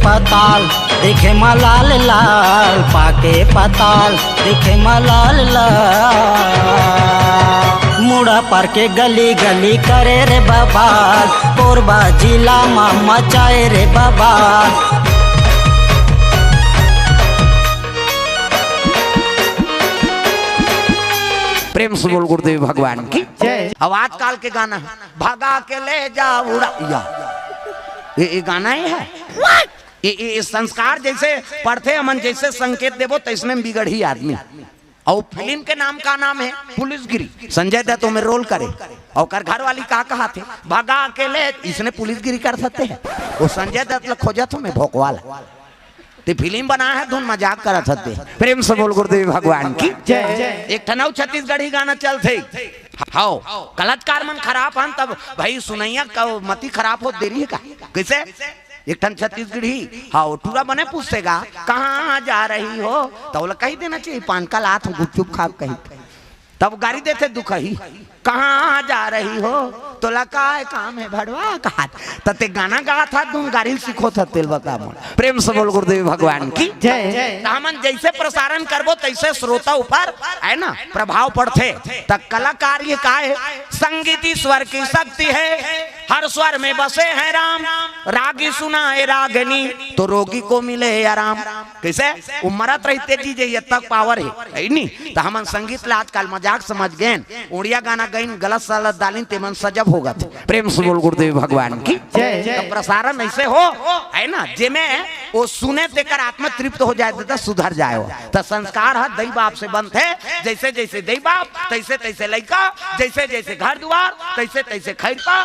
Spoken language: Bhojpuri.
पताल दिखे मलाल लाल, पाके पताल दिखे मलाल लाल। मुड़ा पर के गली गली करे रे बबाल, कोरबा जिला मा मचाए रे बबाल। प्रेम से बोल गुरुदेव भगवान की जय। अब आजकल के गाना है भगा के ले जा उड़ा, ये गाना ही है। ये संस्कार जैसे पढ़ते अमन जैसे संकेत देवो तो इसमें बिगड़ ही आदमी। और फिल्म के नाम का नाम है पुलिसगिरी। संजय दत्त में रोल करे और कर घर वाली कहा थे भगा के ले, इसने पुलिसगिरी कर सकते हैं। वो संजय दत्त खोजा तो मैं भोकवाल ते फिल्म बना है धुन मजाक करा सकते। प्रेम से बोल गुरुदेव भगवान की जय। एक ठनौ छत्तीसगढ़ी गाना चलते हाओ कलाकार मन खराब हन तब भाई सुनैया का मती खराब हो देरी है का कैसे। एक ठन छत्तीसगढ़ी हाँ टूरा बने पूछेगा कहाँ जा रही हो तो बोला कही देना चाहिए पान का लात गुपचुप खा कही, तब गाड़ी देते दुखही कहाँ जा रही हो तो लका काम है भड़वा कहा तते गाना गा था तुम गाड़ी सीखो था तेल बता। प्रेम से बोल गुरुदेव भगवान की जय। हमन जैसे प्रसारण करबो तैसे श्रोता ऊपर है ना प्रभाव पड़ते। तब कलाकार ये का है संगीत ईश्वर की शक्ति है, हर स्वर में बसे हैं राम, रागी सुनाए रागनी तो रोगी को मिले आराम। कैसे उमरत रहते जी ये तक पावर है नहीं तो हमन संगीत ला आजकल मजाक समझ गए, उड़िया गाना गईन गलत सलत डालिन ते मन सजब होगा। प्रेम से बोल गुरुदेव भगवान की जय। तो प्रसारण ऐसे हो है ना जिमे वो सुने देकर आत्मा तृप्त हो जाए तो सुधर जाए। तो संस्कार है दई बाप से बनते, जैसे जैसे दई बाप तैसे तैसे लड़का, जैसे जैसे घर द्वार तैसे तैसे खैरता।